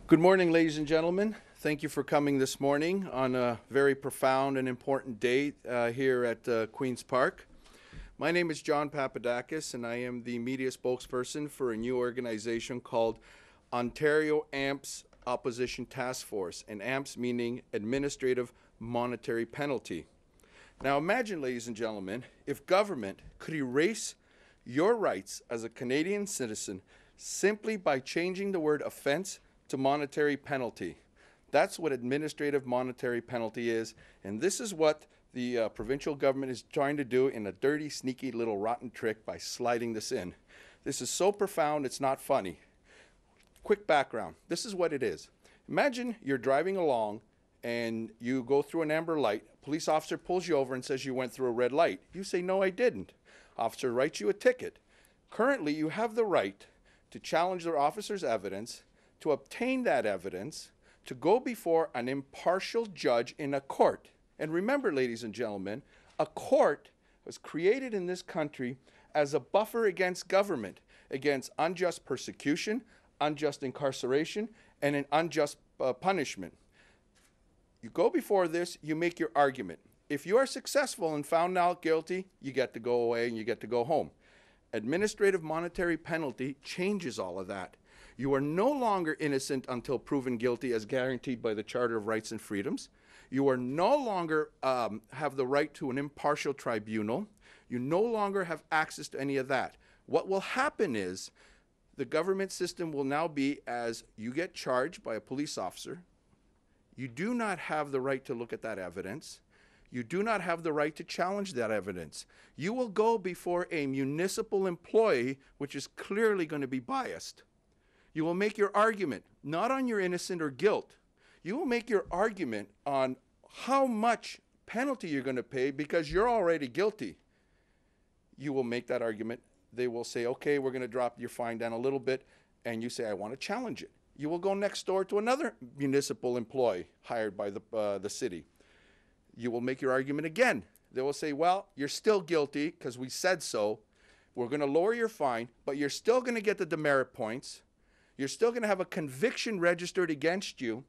Good morning, ladies and gentlemen. Thank you for coming this morning on a very profound and important day here at Queen's Park. My name is John Papadakis, and I am the media spokesperson for a new organization called Ontario AMPS Opposition Task Force, and AMPS meaning Administrative Monetary Penalty. Now imagine, ladies and gentlemen, if government could erase your rights as a Canadian citizen simply by changing the word offense to monetary penalty. That's what administrative monetary penalty is, and this is what the provincial government is trying to do in a dirty, sneaky little rotten trick by sliding this in. This is so profound it's not funny. Quick background, this is what it is. Imagine you're driving along and you go through an amber light. A police officer pulls you over and says you went through a red light. You say, no, I didn't. Officer writes you a ticket. Currently, you have the right to challenge the officer's evidence, to obtain that evidence, to go before an impartial judge in a court. And remember, ladies and gentlemen, a court was created in this country as a buffer against government, against unjust persecution, unjust incarceration, and an unjust punishment. You go before this, you make your argument. If you are successful and found not guilty, you get to go away and you get to go home. Administrative monetary penalty changes all of that. You are no longer innocent until proven guilty as guaranteed by the Charter of Rights and Freedoms. You are no longer have the right to an impartial tribunal. You no longer have access to any of that. What will happen is the government system will now be as you get charged by a police officer. You do not have the right to look at that evidence. You do not have the right to challenge that evidence. You will go before a municipal employee, which is clearly going to be biased. You will make your argument, not on your innocence or guilt. You will make your argument on how much penalty you're going to pay because you're already guilty. You will make that argument. They will say, okay, we're going to drop your fine down a little bit, and you say, I want to challenge it. You will go next door to another municipal employee hired by the city. You will make your argument again. They will say, well, you're still guilty because we said so. We're going to lower your fine, but you're still going to get the demerit points. You're still going to have a conviction registered against you,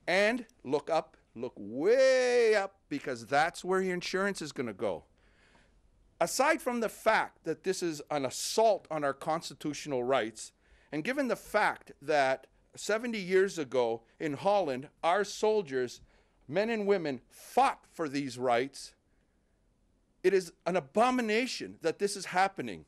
and look up, look way up, because that's where your insurance is going to go. Aside from the fact that this is an assault on our constitutional rights, and given the fact that 70 years ago in Holland, our soldiers, men and women, fought for these rights, it is an abomination that this is happening.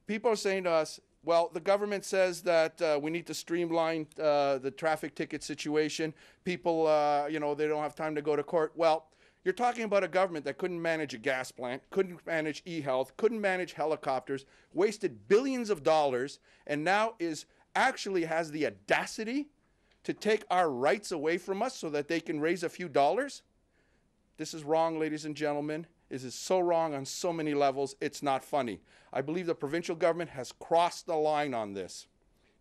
People are saying to us, well, the government says that we need to streamline the traffic ticket situation. People, they don't have time to go to court. Well, you're talking about a government that couldn't manage a gas plant, couldn't manage e-health, couldn't manage helicopters, wasted billions of dollars, and now actually has the audacity to take our rights away from us so that they can raise a few dollars. This is wrong, ladies and gentlemen. This is so wrong on so many levels, it's not funny. I believe the provincial government has crossed the line on this.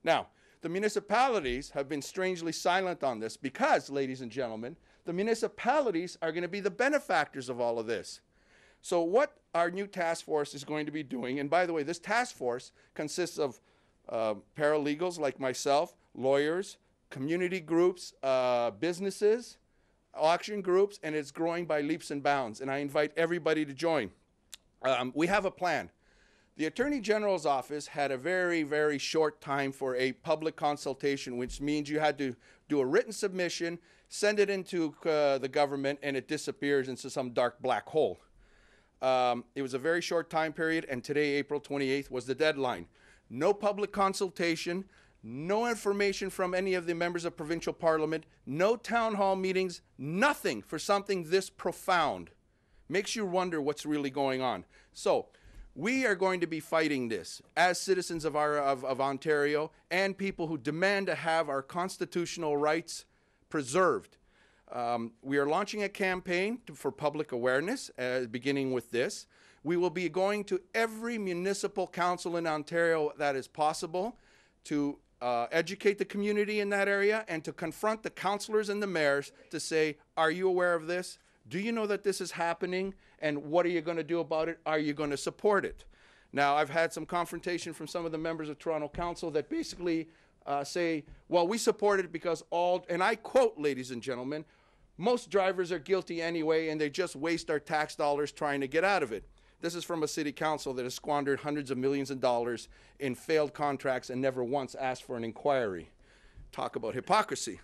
Now, the municipalities have been strangely silent on this because, ladies and gentlemen, the municipalities are going to be the benefactors of all of this. So what our new task force is going to be doing, and by the way, this task force consists of paralegals like myself, lawyers, community groups, businesses, auction groups, and it's growing by leaps and bounds, and I invite everybody to join. We have a plan. The Attorney General's office had a very, very short time for a public consultation, which means you had to do a written submission, send it into the government, and it disappears into some dark black hole. It was a very short time period, and today, April 28th, was the deadline. No public consultation, no information from any of the members of provincial parliament, no town hall meetings, nothing for something this profound. Makes you wonder what's really going on. So we are going to be fighting this as citizens of Ontario and people who demand to have our constitutional rights preserved. We are launching a campaign for public awareness, beginning with this. We will be going to every municipal council in Ontario that is possible to educate the community in that area and to confront the councillors and the mayors to say, are you aware of this? Do you know that this is happening? And what are you going to do about it? Are you going to support it? Now, I've had some confrontation from some of the members of Toronto Council that basically say, well, we support it because all, and I quote, ladies and gentlemen, most drivers are guilty anyway, and they just waste our tax dollars trying to get out of it. This is from a city council that has squandered hundreds of millions of dollars in failed contracts and never once asked for an inquiry. Talk about hypocrisy.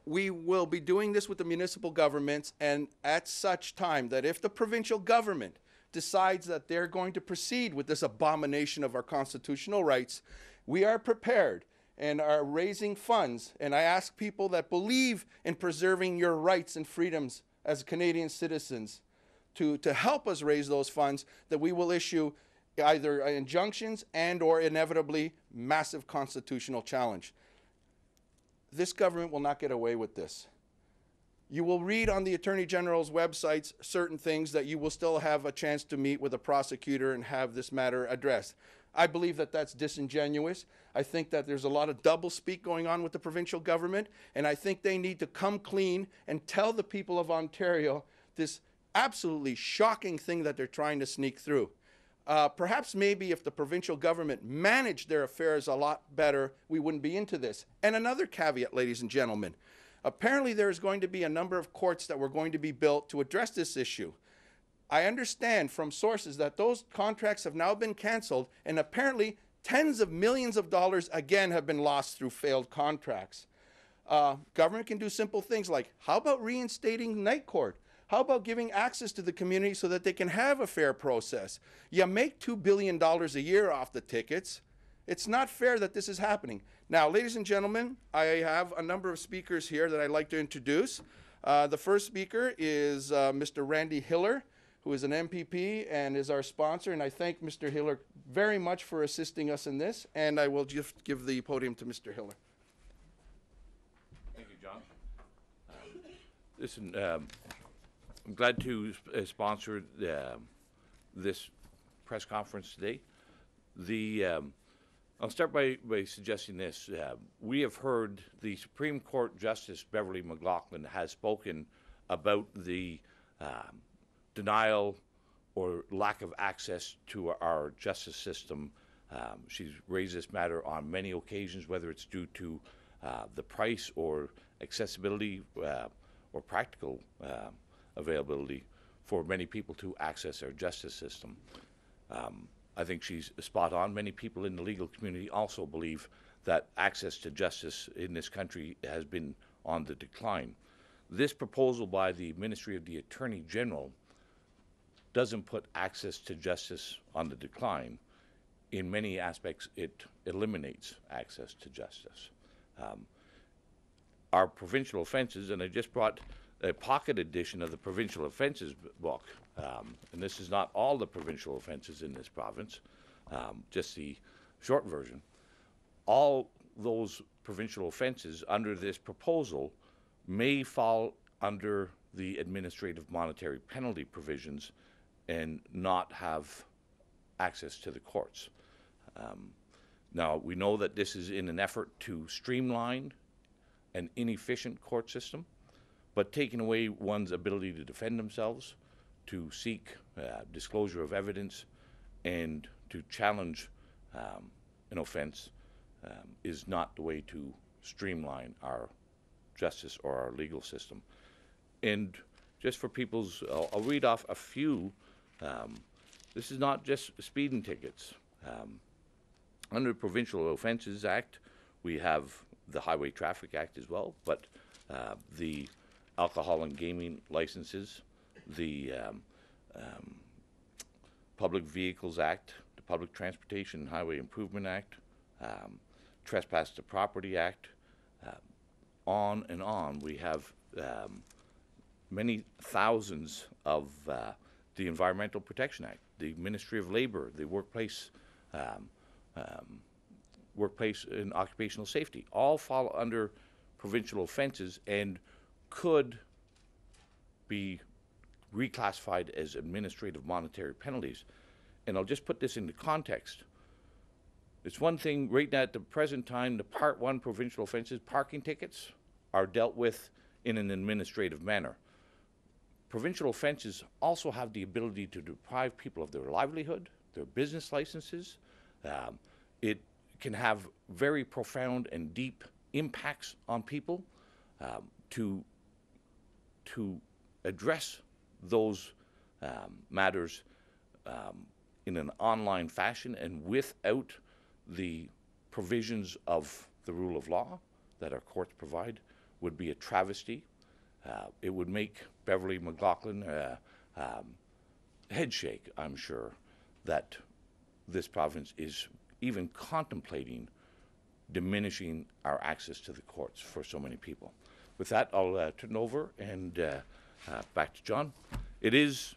We will be doing this with the municipal governments, and at such time that if the provincial government decides that they're going to proceed with this abomination of our constitutional rights, we are prepared and are raising funds. And I ask people that believe in preserving your rights and freedoms as Canadian citizens to help us raise those funds, that we will issue either injunctions and or inevitably massive constitutional challenge. This government will not get away with this. You will read on the Attorney General's websites certain things that you will still have a chance to meet with a prosecutor and have this matter addressed. I believe that that's disingenuous. I think that there's a lot of doublespeak going on with the provincial government, and I think they need to come clean and tell the people of Ontario this absolutely shocking thing that they're trying to sneak through. Perhaps maybe if the provincial government managed their affairs a lot better, we wouldn't be into this. And another caveat, ladies and gentlemen, apparently there's going to be a number of courts that were going to be built to address this issue. I understand from sources that those contracts have now been canceled, and apparently tens of millions of dollars again have been lost through failed contracts. Government can do simple things like, how about reinstating night court? How about giving access to the community so that they can have a fair process? You make $2 billion a year off the tickets. It's not fair that this is happening. Now, ladies and gentlemen, I have a number of speakers here that I'd like to introduce. The first speaker is Mr. Randy Hiller, who is an MPP and is our sponsor. And I thank Mr. Hiller very much for assisting us in this. And I will just give the podium to Mr. Hiller. Thank you, John. Listen, I'm glad to sponsor this press conference today. I'll start by suggesting this. We have heard the Supreme Court Justice Beverly McLaughlin has spoken about the denial or lack of access to our justice system. She's raised this matter on many occasions, whether it's due to the price or accessibility or practical availability for many people to access our justice system. I think she's spot on. Many people in the legal community also believe that access to justice in this country has been on the decline. This proposal by the Ministry of the Attorney General doesn't put access to justice on the decline. In many aspects, it eliminates access to justice. Our provincial offenses, and I just brought a pocket edition of the provincial offenses book, and this is not all the provincial offenses in this province, just the short version. All those provincial offenses under this proposal may fall under the administrative monetary penalty provisions and not have access to the courts. Now, we know that this is in an effort to streamline an inefficient court system, but taking away one's ability to defend themselves, to seek disclosure of evidence, and to challenge an offense is not the way to streamline our justice or our legal system. And just for people's, I'll read off a few. This is not just speeding tickets. Under the Provincial Offences Act, we have the Highway Traffic Act as well, but the alcohol and gaming licenses, the Public Vehicles Act, the Public Transportation and Highway Improvement Act, Trespass to Property Act, on and on. We have many thousands of the Environmental Protection Act, the Ministry of Labor, the Workplace and Occupational Safety, all fall under provincial offenses and could be reclassified as administrative monetary penalties. And I'll just put this into context. It's one thing right now at the present time, the Part 1 provincial offenses, parking tickets, are dealt with in an administrative manner. Provincial offenses also have the ability to deprive people of their livelihood, their business licenses. It can have very profound and deep impacts on people. To address those matters in an online fashion and without the provisions of the rule of law that our courts provide would be a travesty. It would make Beverly McLaughlin head shake, I'm sure, that this province is even contemplating diminishing our access to the courts for so many people. With that, I'll turn it over and back to John. It is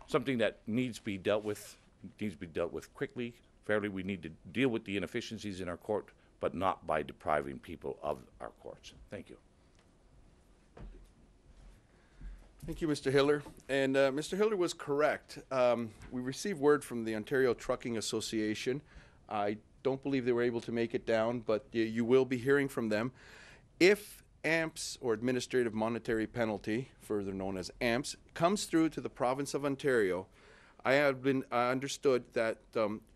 something that needs to be dealt with quickly, fairly. We need to deal with the inefficiencies in our court, but not by depriving people of our courts. Thank you. Thank you, Mr. Hiller. And Mr. Hiller was correct. We received word from the Ontario Trucking Association. I don't believe they were able to make it down, but you will be hearing from them. If AMPS, or Administrative Monetary Penalty, further known as AMPS, comes through to the province of Ontario, I have been understood that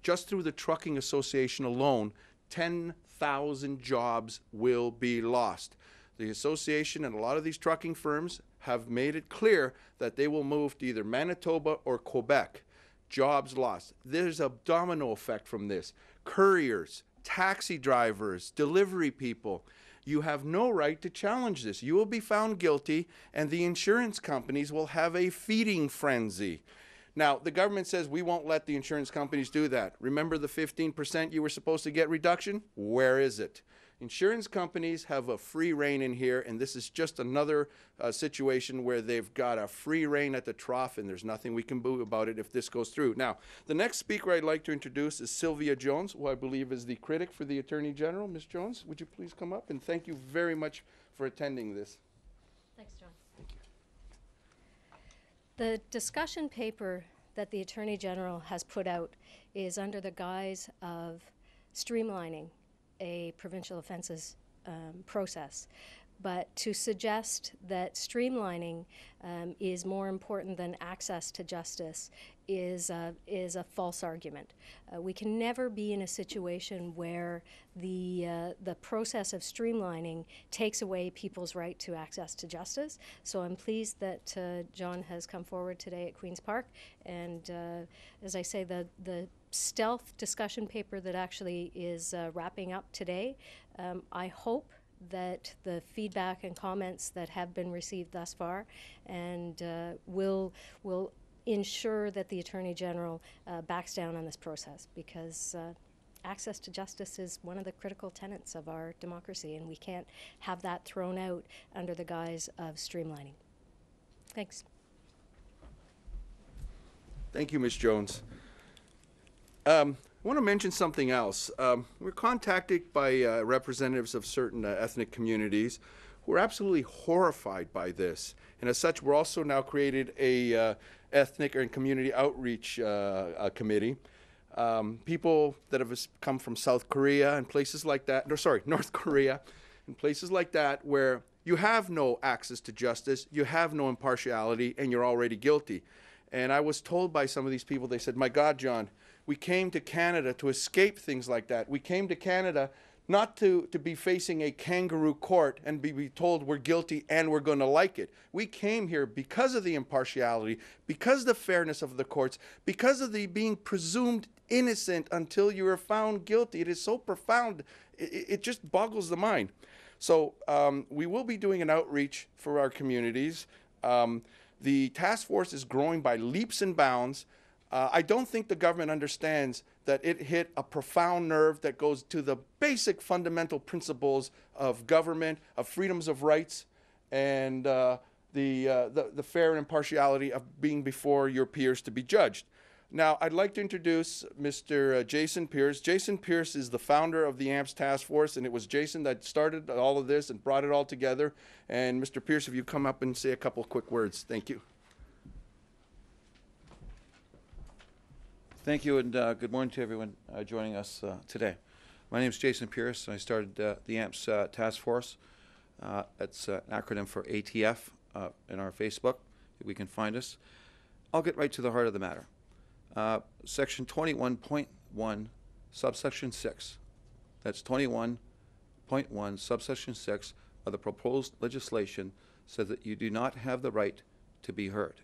just through the Trucking Association alone, 10,000 jobs will be lost. The association and a lot of these trucking firms have made it clear that they will move to either Manitoba or Quebec. Jobs lost. There's a domino effect from this. Couriers, taxi drivers, delivery people. You have no right to challenge this. You will be found guilty, and the insurance companies will have a feeding frenzy. Now, the government says we won't let the insurance companies do that. Remember the 15% you were supposed to get reduction? Where is it? Insurance companies have a free rein in here, and this is just another situation where they've got a free rein at the trough, and there's nothing we can do about it if this goes through. Now, the next speaker I'd like to introduce is Sylvia Jones, who I believe is the critic for the Attorney General. Ms. Jones, would you please come up? And thank you very much for attending this. Thanks, John. Thank you. The discussion paper that the Attorney General has put out is under the guise of streamlining a provincial offences process. But to suggest that streamlining is more important than access to justice is a false argument. We can never be in a situation where the process of streamlining takes away people's right to access to justice. So I'm pleased that John has come forward today at Queen's Park, and as I say, the stealth discussion paper that actually is wrapping up today, I hope that the feedback and comments that have been received thus far and will ensure that the Attorney General backs down on this process, because access to justice is one of the critical tenets of our democracy, and we can't have that thrown out under the guise of streamlining. Thanks. Thank you, Ms. Jones. I want to mention something else. We're contacted by representatives of certain ethnic communities who are absolutely horrified by this. And as such, we're also now created a ethnic and community outreach committee. People that have come from South Korea and places like that, no, sorry, North Korea, and places like that where you have no access to justice, you have no impartiality, and you're already guilty. And I was told by some of these people, they said, my God, John, we came to Canada to escape things like that. We came to Canada not to be facing a kangaroo court and be told we're guilty and we're going to like it. We came here because of the impartiality, because of the fairness of the courts, because of the being presumed innocent until you are found guilty. It is so profound, it just boggles the mind. So we will be doing an outreach for our communities. The task force is growing by leaps and bounds. I don't think the government understands that it hit a profound nerve that goes to the basic fundamental principles of government, of freedoms of rights, and the fair and impartiality of being before your peers to be judged. Now, I'd like to introduce Mr. Jason Pierce. Jason Pierce is the founder of the AMPS Task Force, and it was Jason that started all of this and brought it all together. And Mr. Pierce, if you come up and say a couple of quick words. Thank you. Thank you, and good morning to everyone joining us today. My name is Jason Pierce, and I started the AMPS Task Force. That's an acronym for ATF in our Facebook. We can find us. I'll get right to the heart of the matter. Section 21.1, subsection 6 That's 21.1 subsection 6 of the proposed legislation says that you do not have the right to be heard.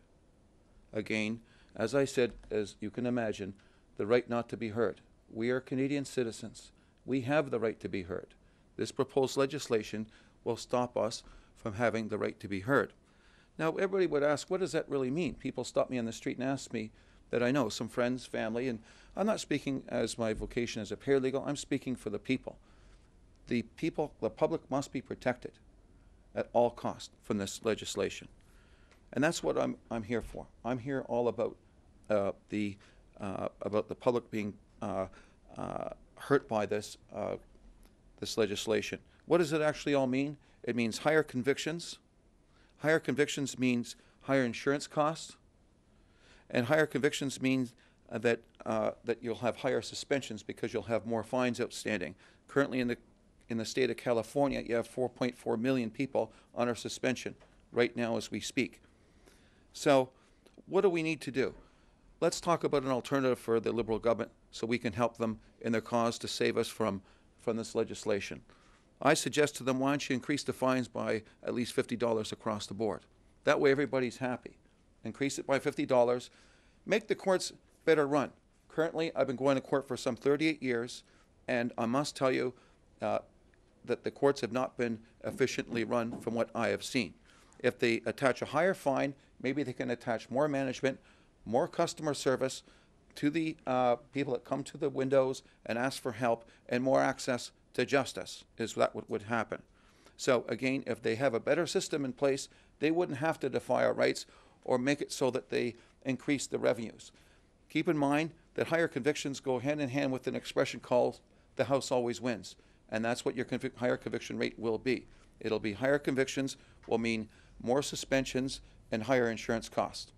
Again, as I said, as you can imagine, the right not to be heard. We are Canadian citizens. We have the right to be heard. This proposed legislation will stop us from having the right to be heard. Now, everybody would ask, what does that really mean? People stop me on the street and ask me that I know, some friends, family, and I'm not speaking as my vocation as a paralegal, I'm speaking for the people. The people, the public must be protected at all costs from this legislation. And that's what I'm here for. I'm here all about the public being hurt by this legislation. What does it actually all mean? It means higher convictions. Higher convictions means higher insurance costs, and higher convictions means that you'll have higher suspensions because you'll have more fines outstanding. Currently, in the state of California, you have 4.4 million people under suspension right now as we speak. So, what do we need to do? Let's talk about an alternative for the Liberal government so we can help them in their cause to save us from this legislation. I suggest to them, why don't you increase the fines by at least $50 across the board? That way everybody's happy. Increase it by $50. Make the courts better run. Currently, I've been going to court for some 38 years, and I must tell you that the courts have not been efficiently run from what I have seen. If they attach a higher fine, maybe they can attach more management, more customer service to the people that come to the windows and ask for help, and more access to justice is that what would happen. So again, if they have a better system in place, they wouldn't have to defy our rights or make it so that they increase the revenues. Keep in mind that higher convictions go hand in hand with an expression called the House always wins, and that's what your higher conviction rate will be. It'll be higher convictions will mean more suspensions and higher insurance costs.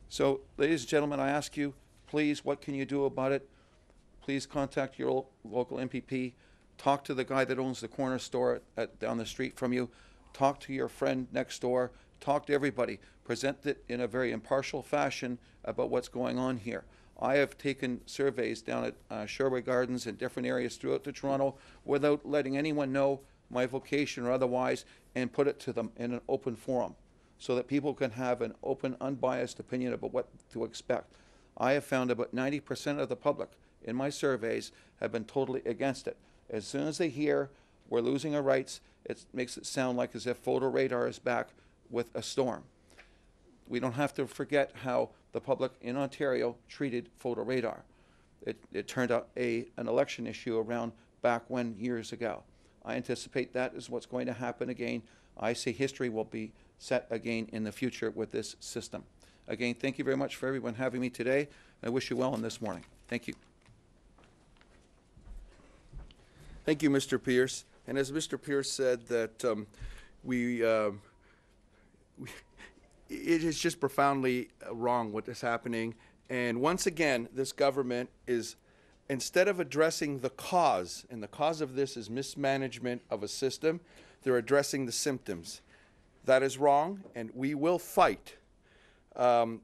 So, ladies and gentlemen, I ask you, please, what can you do about it? Please contact your local MPP. Talk to the guy that owns the corner store down the street from you. Talk to your friend next door. Talk to everybody. Present it in a very impartial fashion about what's going on here. I have taken surveys down at Sherway Gardens and different areas throughout Toronto without letting anyone know my vocation or otherwise, and put it to them in an open forum so that people can have an open, unbiased opinion about what to expect. I have found about 90% of the public in my surveys have been totally against it. As soon as they hear we're losing our rights, it makes it sound like as if photo radar is back with a storm. We don't have to forget how the public in Ontario treated photo radar. It turned out an election issue around back when years ago. I anticipate that is what's going to happen again. I say history will be set again in the future with this system. Again, thank you very much for everyone having me today. I wish you well on this morning. Thank you. Thank you, Mr. Pierce. And as Mr. Pierce said, that it is just profoundly wrong what is happening. And once again, this government is, instead of addressing the cause, and the cause of this is mismanagement of a system, they're addressing the symptoms. That is wrong, and we will fight.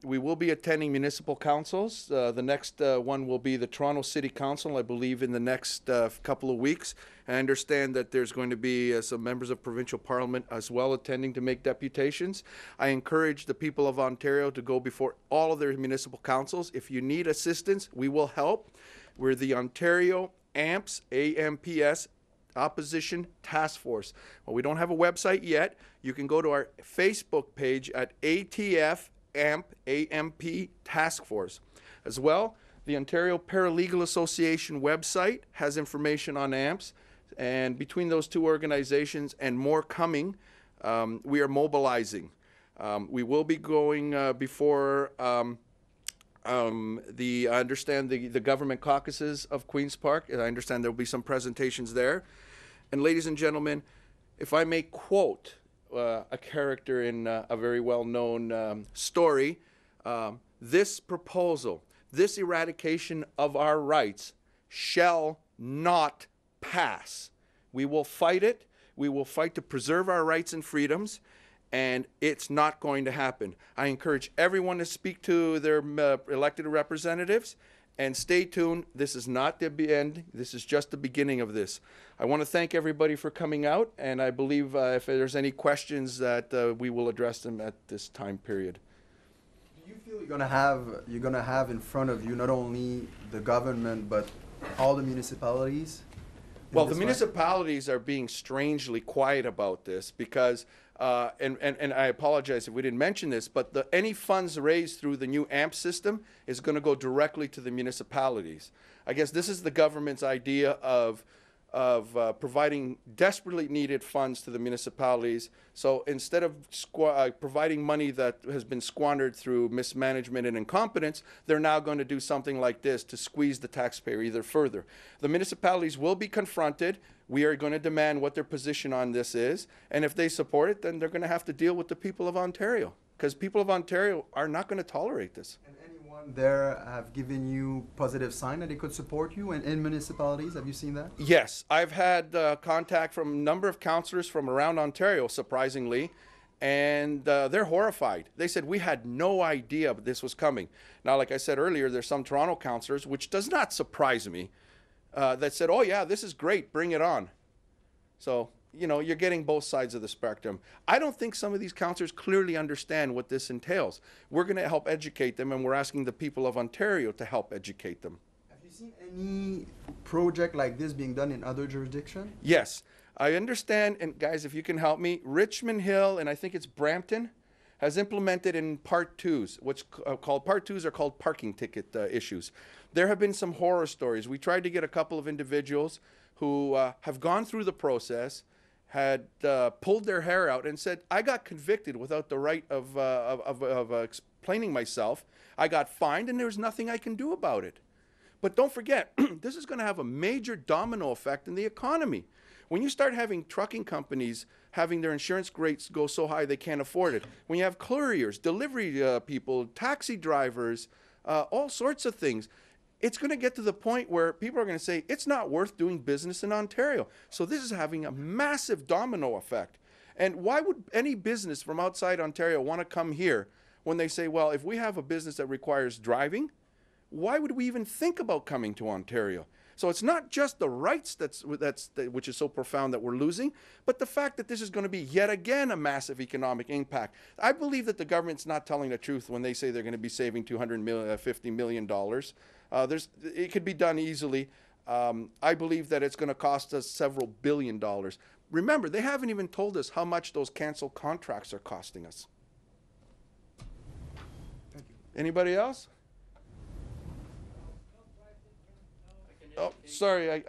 We will be attending municipal councils. The next one will be the Toronto City Council, I believe, in the next couple of weeks. I understand that there's going to be some members of provincial parliament as well attending to make deputations. I encourage the people of Ontario to go before all of their municipal councils. If you need assistance, we will help. We're the Ontario AMPS, AMPS, Opposition Task Force. Well, we don't have a website yet. You can go to our Facebook page at ATF AMP Task Force. As well, the Ontario Paralegal Association website has information on AMPS, and between those two organizations and more coming, we are mobilizing. We will be going before I understand the government caucuses of Queen's Park. I understand there will be some presentations there. And ladies and gentlemen, if I may quote a character in a very well-known story, this proposal, this eradication of our rights shall not pass. We will fight it. We will fight to preserve our rights and freedoms, and it's not going to happen. I encourage everyone to speak to their elected representatives And stay tuned. This is not the end. This is just the beginning of this. I want to thank everybody for coming out, and I believe if there's any questions that we will address them at this time period. Do you feel you're gonna have in front of you not only the government but all the municipalities? Well, the municipalities are being strangely quiet about this because, and I apologize if we didn't mention this, but any funds raised through the new AMP system is going to go directly to the municipalities. I guess this is the government's idea of providing desperately needed funds to the municipalities. So instead of providing money that has been squandered through mismanagement and incompetence, they're now going to do something like this to squeeze the taxpayer either further. The municipalities will be confronted. We are going to demand what their position on this is. And if they support it, then they're going to have to deal with the people of Ontario, because people of Ontario are not going to tolerate this. There have given you positive sign that they could support you in municipalities? Have you seen that? Yes, I've had contact from a number of councillors from around Ontario, surprisingly, and they're horrified. They said, we had no idea this was coming. Now, like I said earlier, there's some Toronto councillors, which does not surprise me, that said, oh yeah, this is great, bring it on. So, you know, you're getting both sides of the spectrum. I don't think some of these councillors clearly understand what this entails. We're going to help educate them, and we're asking the people of Ontario to help educate them. Have you seen any project like this being done in other jurisdictions? Yes, I understand, and guys, if you can help me, Richmond Hill, and I think it's Brampton, has implemented in Part 2s, what's called Part 2s are called parking ticket issues. There have been some horror stories. We tried to get a couple of individuals who have gone through the process, had pulled their hair out and said, I got convicted without the right of explaining myself. I got fined and there's nothing I can do about it. But don't forget, this is going to have a major domino effect in the economy. When you start having trucking companies having their insurance rates go so high they can't afford it, when you have couriers, delivery people, taxi drivers, all sorts of things, it's going to get to the point where people are going to say, it's not worth doing business in Ontario. So this is having a massive domino effect. And why would any business from outside Ontario want to come here when they say, well, if we have a business that requires driving, why would we even think about coming to Ontario? So it's not just the rights which is so profound that we're losing, but the fact that this is going to be yet again a massive economic impact. I believe that the government's not telling the truth when they say they're going to be saving $250 million. It could be done easily. I believe that it's going to cost us several billion dollars. Remember, they haven't even told us how much those canceled contracts are costing us. Thank you. Anybody else? Oh, sorry,